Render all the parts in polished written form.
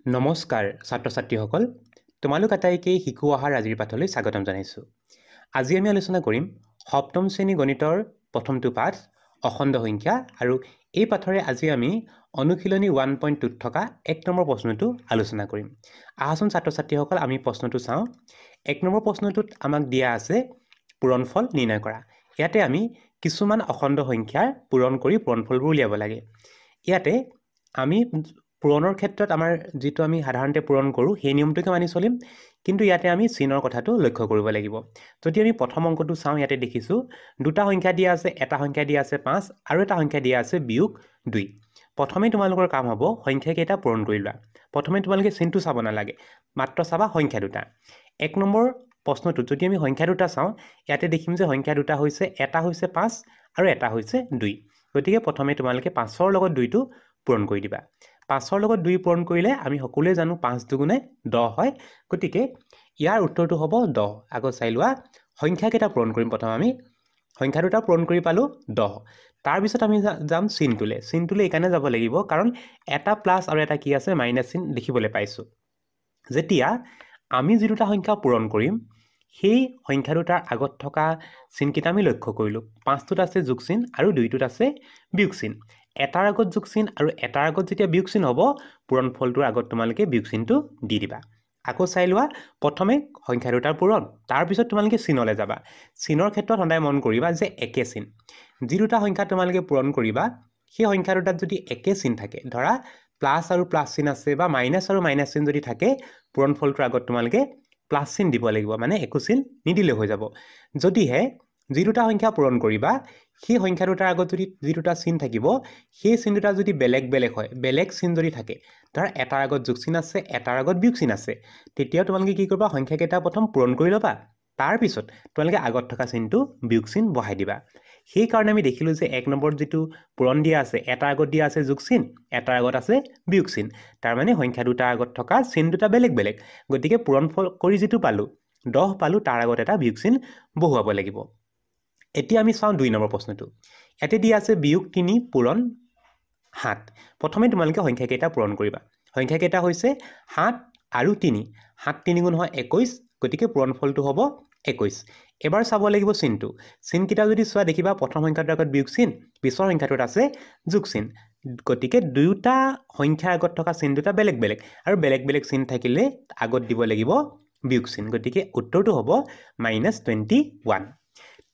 নমস্কাৰ ছাত্ৰ ছাত্ৰীসকল তোমালোক আটাইকে শিকু আহাৰ আজিৰ পাঠলৈ স্বাগতম জনাইছোঁ। আজি আমি আলোচনা কৰিম সপ্তম শ্ৰেণী গণিতৰ প্ৰথমটো পাঠ অখণ্ড সংখ্যা আৰু এই পাঠৰে আজি আমি অনুশীলনী 1.2 থকা 1 নম্বৰ প্ৰশ্নটো আলোচনা কৰিম। আহাচোন ছাত্ৰ ছাত্ৰীসকল আমি প্ৰশ্নটো চাওঁ। 1 নম্বৰ প্ৰশ্নটোত আমাক দিয়া আছে পূৰণফল নিৰ্ণয় কৰা। ইয়াতে আমি কিছুমান অখণ্ড সংখ্যাৰ পূৰণ কৰি পূৰণফলবোৰ উলিয়াব লাগে। ইয়াতে আমি পূৰণৰ ক্ষেত্ৰত আমাৰ যিটো আমি সাধাৰণতে পূৰণ কৰোঁ সেই নিয়মটোকে মানি চলিম, কিন্তু ইয়াতে আমি চিনৰ কথাটো লক্ষ্য কৰিব লাগিব। যদি আমি প্ৰথম অংকটো চাওঁ, ইয়াতে দেখিছোঁ দুটা সংখ্যা দিয়া আছে, এটা সংখ্যা দিয়া আছে 5 আৰু এটা সংখ্যা দিয়া আছে -2। প্ৰথমে তোমালোকৰ কাম হ'ব সংখ্যাকেইটা পূৰণ কৰি লোৱা। প্ৰথমে তোমালোকে চিনটো চাব নালাগে, মাত্ৰ চাবা সংখ্যা দুটা। 1 নম্বৰ প্ৰশ্নটোত যদি আমি সংখ্যা দুটা চাওঁ, ইয়াতে দেখিম যে সংখ্যা দুটা হৈছে, এটা হৈছে 5 আৰু এটা হৈছে 2। গতিকে প্ৰথমে তোমালোকে 5ৰ লগত 2টো পূৰণ কৰি দিবা। 5ৰ লগত 2 পূৰণ কৰিলে আমি সকলোৱে জানো 5 দুগুণে 10 হয়। গতিকে ইয়াৰ উত্তৰটো হ'ব 10। আকৌ চাই লোৱা সংখ্যাকেইটা পূৰণ কৰিম। প্ৰথম আমি সংখ্যা দুটা পূৰণ কৰি পালোঁ 10। তাৰপিছত আমি যাম চিনটোলৈ। চিনটোলৈ এইকাৰণে যাব লাগিব কাৰণ এটা প্লাছ আৰু এটা কি আছে মাইনাছ চিন দেখিবলৈ পাইছোঁ। যেতিয়া আমি যি দুটা সংখ্যা পূৰণ কৰিম সেই সংখ্যা দুটাৰ আগত থকা চিনকেইটা আমি লক্ষ্য কৰিলোঁ। 5টোত আছে যোগ চিন আৰু 2টোত আছে বিয়োগ চিন। এটাৰ আগত যোগ চিন আৰু এটাৰ আগত যেতিয়া বিয়োগ চিন হ'ব, পূৰণফলটোৰ আগত তোমালোকে বিয়োগ চিনটো দি দিবা। আকৌ চাই লোৱা, প্ৰথমে সংখ্যা দুটাৰ পূৰণ, তাৰপিছত তোমালোকে চিনলৈ যাবা। চিনৰ ক্ষেত্ৰত সদায় মন কৰিবা যে একে চিন। যি দুটা সংখ্যা তোমালোকে পূৰণ কৰিবা সেই সংখ্যা দুটাত যদি একে চিন থাকে, ধৰা প্লাছ আৰু প্লাছ চিন আছে বা মাইনাছ আৰু মাইনাছ চিন যদি থাকে, পূৰণফলটোৰ আগত তোমালোকে প্লাছ চিন দিব লাগিব, মানে একো চিন নিদিলেও হৈ যাব। যদিহে যি দুটা সংখ্যা পূৰণ কৰিবা সেই সংখ্যা দুটাৰ আগত যদি যি দুটা চিন থাকিব সেই চিন দুটা যদি বেলেগ বেলেগ হয়, বেলেগ চিন যদি থাকে, ধৰা এটাৰ আগত যোগ চিন আছে, এটাৰ আগত বিয়োগ চিন আছে, তেতিয়া তোমালোকে কি কৰিবা, সংখ্যাকেইটা প্ৰথম পূৰণ কৰি ল'বা, তাৰপিছত তোমালোকে আগত থকা চিনটো বিয়োগ চিন বহাই দিবা। সেইকাৰণে আমি দেখিলোঁ যে 1 নম্বৰত যিটো পূৰণ দিয়া আছে, এটাৰ আগত দিয়া আছে যোগ চিন, এটাৰ আগত আছে বিয়োগ চিন। তাৰমানে সংখ্যা দুটাৰ আগত থকা চিন দুটা বেলেগ বেলেগ। গতিকে পূৰণফল কৰি যিটো পালোঁ 10 পালোঁ, তাৰ আগত এটা বিয়োগ চিন বহুৱাব লাগিব। এতিয়া আমি চাওঁ 2 নম্বৰ প্ৰশ্নটো। ইয়াতে দিয়া আছে -3 পূৰণ 7। প্ৰথমে তোমালোকে সংখ্যাকেইটা পূৰণ কৰিবা। সংখ্যাকেইটা হৈছে 7 আৰু 3। 7 3 গুণ হয় 21, গতিকে পূৰণফলটো হ'ব 21। এবাৰ চাব লাগিব চিনটো। চিনকেইটা যদি চোৱা দেখিবা প্ৰথম সংখ্যাটোৰ আগত বিয়োগ চিন, পিছৰ সংখ্যাটোত আছে যোগ চিন। গতিকে দুয়োটা সংখ্যাৰ আগত থকা চিন দুটা বেলেগ বেলেগ, আৰু বেলেগ বেলেগ চিন থাকিলে আগত দিব লাগিব বিয়োগ চিন। গতিকে উত্তৰটো হ'ব -21।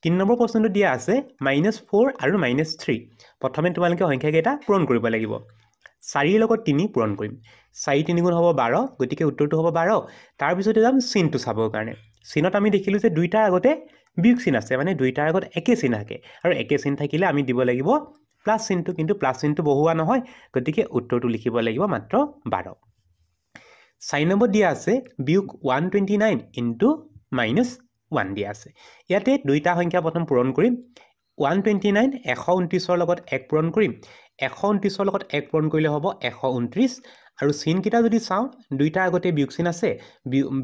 3 নম্বৰ প্ৰশ্নটো দিয়া আছে -4 আৰু -3। প্ৰথমে তোমালোকে সংখ্যাকেইটা পূৰণ কৰিব লাগিব। 4ৰ লগত 3 পূৰণ কৰিম। 4 3 গুণ হ'ব 12, গতিকে উত্তৰটো হ'ব 12। তাৰপিছতে যাম চিনটো চাবৰ কাৰণে। চিনত আমি দেখিলোঁ যে দুইটাৰ আগতে বিয়োগ চিন আছে, মানে দুইটাৰ আগত একে চিন থাকে, আৰু একে চিন থাকিলে আমি দিব লাগিব প্লাছ চিনটো, কিন্তু প্লাছ চিনটো বহুওৱা নহয়, গতিকে উত্তৰটো লিখিব লাগিব মাত্ৰ 12। 4 নম্বৰ দিয়া আছে বিয়োগ 129 ইনটু -1 দিয়া আছে। ইয়াতে দুইটা সংখ্যা প্ৰথম পূৰণ কৰিম। 129 129ৰ লগত 1 পূৰণ কৰিম। 129ৰ লগত 1 পূৰণ কৰিলে হ'ব 129, আৰু চিনকেইটা যদি চাওঁ দুইটাৰ আগতে বিয়োগ চিন আছে,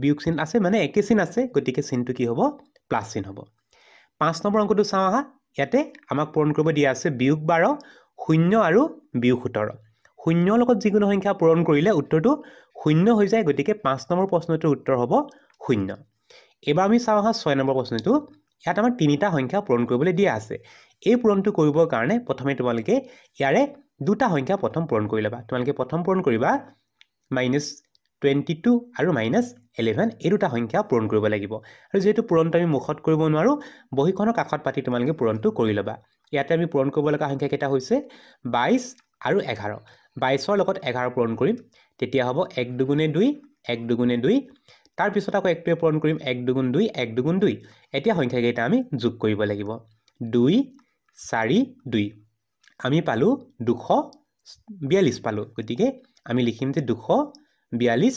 বিয়োগ চিন আছে মানে একে চিন আছে, গতিকে চিনটো কি হ'ব, প্লাছ চিন হ'ব। 5 নম্বৰ অংকটো চাওঁ আহা। ইয়াতে আমাক পূৰণ কৰিব দিয়া আছে বিয়োগ 12, 0 আৰু বিয়োগ 17। 0ৰ লগত যিকোনো সংখ্যা পূৰণ কৰিলে উত্তৰটো 0 হৈ যায়, গতিকে 5 নম্বৰ প্ৰশ্নটোৰ উত্তৰ হ'ব 0। এইবাৰ আমি চাওঁ আহা 6 নম্বৰ প্ৰশ্নটো। ইয়াত আমাৰ 3টা সংখ্যা পূৰণ কৰিবলৈ দিয়া আছে। এই পূৰণটো কৰিবৰ কাৰণে প্ৰথমে তোমালোকে ইয়াৰে দুটা সংখ্যা প্ৰথম পূৰণ কৰি ল'বা। তোমালোকে প্ৰথম পূৰণ কৰিবা -22 আৰু -11, এই দুটা সংখ্যা পূৰণ কৰিব লাগিব। আৰু যিহেতু পূৰণটো আমি মুখত কৰিব নোৱাৰোঁ, বহীখনৰ কাষত পাতি তোমালোকে পূৰণটো কৰি ল'বা। ইয়াতে আমি পূৰণ কৰিব লগা সংখ্যাকেইটা হৈছে 22 আৰু 11। 22ৰ লগত 11 পূৰণ কৰিম, তেতিয়া হ'ব 1 দুগুণে 2, 1 দুগুণে 2। তাৰপিছত আকৌ 1টোৱে পূৰণ কৰিম, 1 দুগুণ 2, 1 দুগুণ 2। এতিয়া সংখ্যাকেইটা আমি যোগ কৰিব লাগিব। 2 4 2, আমি পালোঁ 242 পালোঁ। গতিকে আমি লিখিম যে 242,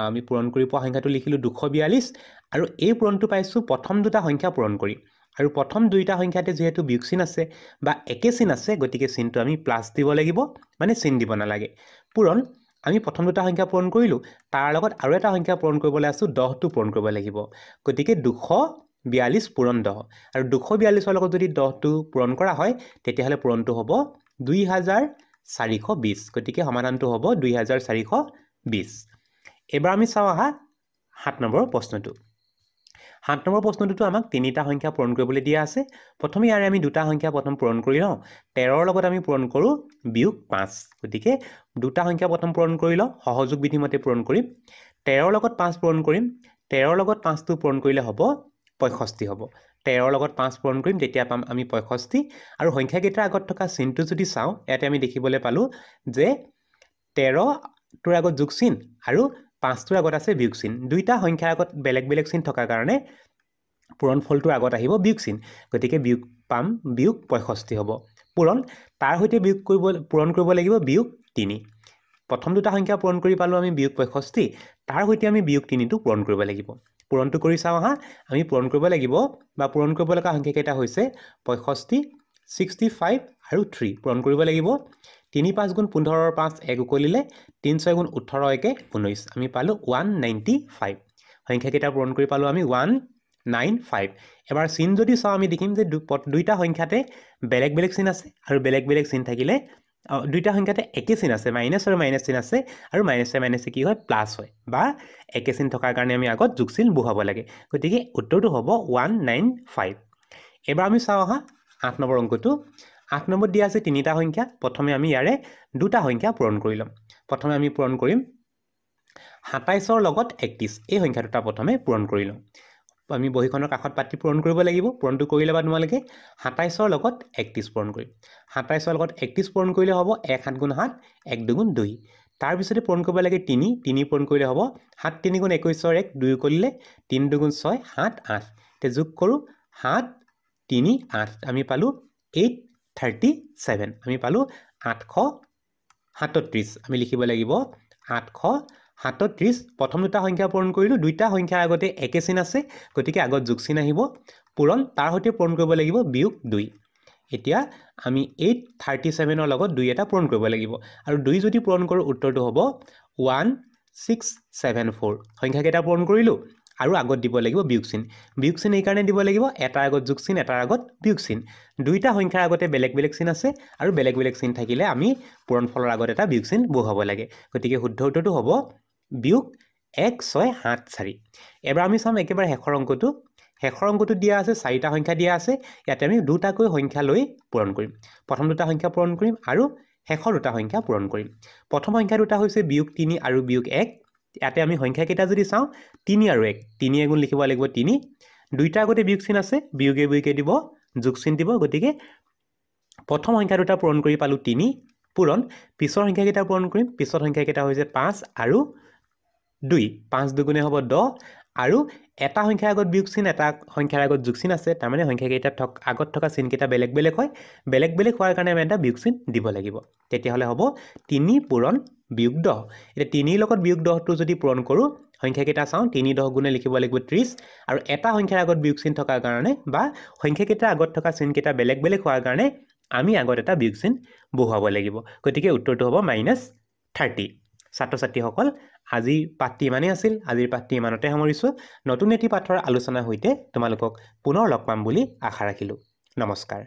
আমি পূৰণ কৰি পোৱা সংখ্যাটো লিখিলোঁ 242, আৰু এই পূৰণটো পাইছোঁ প্ৰথম দুটা সংখ্যা পূৰণ কৰি। আৰু প্ৰথম দুইটা সংখ্যাতে যিহেতু বিয়োগ চিন আছে বা একে চিন আছে, গতিকে চিনটো আমি প্লাছ দিব লাগিব, মানে চিন দিব নালাগে। পূৰণ আমি প্ৰথম দুটা সংখ্যা পূৰণ কৰিলোঁ, তাৰ লগত আৰু এটা সংখ্যা পূৰণ কৰিবলৈ আছোঁ, 10টো পূৰণ কৰিব লাগিব। গতিকে 242 পূৰণ 10, আৰু 242ৰ লগত যদি 10টো পূৰণ কৰা হয় তেতিয়াহ'লে পূৰণটো হ'ব 2420। গতিকে সমাধানটো হ'ব 2420। 20 এবাৰ আমি চাওঁ আহা 7 নম্বৰ প্ৰশ্নটো 7 নম্বৰ প্ৰশ্নটো আমাক তিনিটা সংখ্যা পূৰণ কৰিবলৈ দিয়া আছে প্ৰথমে ইয়াৰে আমি দুটা সংখ্যা প্ৰথম পূৰণ কৰি লওঁ 13 ৰ লগত আমি পূৰণ কৰোঁ বিয়োগ 5 গতিকে দুটা সংখ্যা প্ৰথম পূৰণ কৰি লওঁ সহযোগ বিধিমতে পূৰণ কৰিম 13 ৰ লগত 5 পূৰণ কৰিম 13 ৰ লগত 5 টো পূৰণ কৰিলে হ'ব 65 হ'ব 13 ৰ লগত 5 পূৰণ কৰিম তেতিয়া পাম আমি 65 আৰু সংখ্যাকেইটাৰ আগত থকা চিনটো যদি চাওঁ ইয়াতে আমি দেখিবলৈ পালোঁ যে 13 টোৰ আগত যোগ চিন আৰু 5 টোৰ আগত আছে বিয়োগ চিন দুইটা সংখ্যাৰ আগত বেলেগ বেলেগ চিন থকাৰ কাৰণে পূৰণ ফলটোৰ আগত আহিব বিয়োগ চিন গতিকে বিয়োগ পাম বিয়োগ 65 হ'ব পূৰণ তাৰ সৈতে বিয়োগ কৰিব পূৰণ কৰিব লাগিব বিয়োগ 3 প্ৰথম দুটা সংখ্যা পূৰণ কৰি পালোঁ আমি বিয়োগ 65 তাৰ সৈতে আমি বিয়োগ 3 টো পূৰণ কৰিব লাগিব পূৰণটো কৰি চাওঁ আহা আমি পূৰণ কৰিব লাগিব বা পূৰণ কৰিব লগা সংখ্যা কেইটা হৈছে 65 65 আৰু 3 পূৰণ কৰিব লাগিব 3 5 গুণ 15 ৰ 5 1 উকলিলে 3 6 গুণ 18 1 19 আমি পালোঁ 195 সংখ্যা কেইটা পূৰণ কৰি পালোঁ আমি 195 এবাৰ চিন যদি চাওঁ আমি দেখিম যে দুইটা সংখ্যাতে বেলেগ বেলেগ চিন আছে আৰু বেলেগ বেলেগ চিন থাকিলে দুইটা সংখ্যাতে একে চিন আছে মাইনাছ আৰু মাইনাছ চিন আছে আৰু মাইনাছে মাইনাছে কি হয় প্লাছ হয় বা একে চিন থকাৰ কাৰণে আমি আগত যোগ চিন বহাব লাগে গতিকে উত্তৰটো হ'ব 195 এবাৰ আমি চাওঁ আহা 8 নম্বৰ অংকটো 8 নম্বৰ দিয়া আছে তিনিটা সংখ্যা প্ৰথমে আমি ইয়াৰে দুটা সংখ্যা পূৰণ কৰি ল'ম প্ৰথমে আমি পূৰণ কৰিম 27 ৰ লগত 31 এই সংখ্যা দুটা প্ৰথমে পূৰণ কৰি লওঁ আমি বহিখনৰ কাষত পাতি পূৰণ কৰিব লাগিব পূৰণটো কৰি ল'বা তোমালোকে 27 ৰ লগত 31 পূৰণ কৰিম 27 ৰ লগত 31 পূৰণ কৰিলে হ'ব 1 7 গুণ 7 1 2 গুণ 2 তাৰ পিছতে পূৰণ কৰিব লাগে 3 3 পূৰণ কৰিলে হ'ব 7 3 গুণ 21 ৰ 1 2 কৰিলে 3 2 গুণ 6 7 8 তে যোগ কৰোঁ 7 3 8 আমি পালোঁ 837 আমি পালোঁ 837 আমি লিখিব লাগিব 837 প্ৰথম দুটা সংখ্যা পূৰণ কৰিলোঁ দুইটা সংখ্যাৰ আগতে একে চিন আছে গতিকে আগত যোগ চিন আহিব পূৰণ তাৰ সৈতে পূৰণ কৰিব লাগিব বিয়োগ 2 এতিয়া আমি 837 ৰ লগত 2 এটা পূৰণ কৰিব লাগিব আৰু 2 যদি পূৰণ কৰোঁ উত্তৰটো হ'ব 1674 সংখ্যা কেইটা পূৰণ কৰিলোঁ আৰু আগত দিব লাগিব বিয়োগ চিন এই কাৰণে দিব লাগিব এটাৰ আগত যোগ চিন এটাৰ আগত বিয়োগ চিন দুইটা সংখ্যাৰ আগতে বেলেগ বেলেগ চিন আছে আৰু বেলেগ বেলেগ চিন থাকিলে আমি পূৰণ ফলৰ আগত এটা বিয়োগ চিন বহাব লাগে গতিকে শুদ্ধ উত্তৰটো হ'ব বিয়োগ 1674 এবাৰ আমি চাম একেবাৰে শেষৰ অংকটো দিয়া আছে চাৰিটা সংখ্যা দিয়া আছে ইয়াতে আমি দুটাকৈ সংখ্যা লৈ পূৰণ কৰিম প্ৰথম দুটা সংখ্যা পূৰণ কৰিম আৰু শেষৰ দুটা সংখ্যা পূৰণ কৰিম প্ৰথম সংখ্যা দুটা হৈছে বিয়োগ 3 আৰু বিয়োগ 1 ইয়াতে আমি সংখ্যা কেইটা যদি চাওঁ 3 আৰু 1 3 গুণ লিখিব লাগিব 3 দুইটা আগতে বিয়োগ চিন আছে বিয়োগে বিয়োগে দিব যোগ চিন দিব গতিকে প্ৰথম সংখ্যা দুটা পূৰণ কৰি পালোঁ 3 পূৰণ পিছৰ সংখ্যা কেইটা পূৰণ কৰিম পিছৰ সংখ্যা কেইটা হৈছে 5 আৰু 2 5 দুগুণে হ'ব 10 আৰু এটা সংখ্যাৰ আগত বিয়োগ চিন এটা সংখ্যাৰ আগত যোগ চিন আছে তাৰমানে সংখ্যা কেইটা আগত থকা চিন কেইটা বেলেগ বেলেগ হয় বেলেগ বেলেগ হোৱাৰ কাৰণে আমি এটা বিয়োগ চিন দিব লাগিব তেতিয়াহ'লে হ'ব 3 পূৰণ বিয়োগ 10 এতিয়া 3 লগত বিয়োগ 10টো যদি পূৰণ কৰোঁ সংখ্যা কেইটা চাওঁ 3 10 গুণে লিখিব লাগিব 30 আৰু এটা সংখ্যাৰ আগত বিয়োগ চিন থকাৰ কাৰণে বা সংখ্যা কেইটাৰ আগত থকা চিন কেইটা বেলেগ বেলেগ হোৱাৰ কাৰণে আমি আগত এটা বিয়োগ চিন বহুৱাব লাগিব গতিকে উত্তৰটো হ'ব -30 ছাত্ৰ ছাত্ৰীসকল আজি পাঠটি ইমানেই আছিল আজিৰ পাঠটি ইমানতে সামৰিছোঁ নতুন এটি পাঠৰ আলোচনাৰ সৈতে তোমালোকক পুনৰ লগ পাম বুলি আশা ৰাখিলোঁ নমস্কাৰ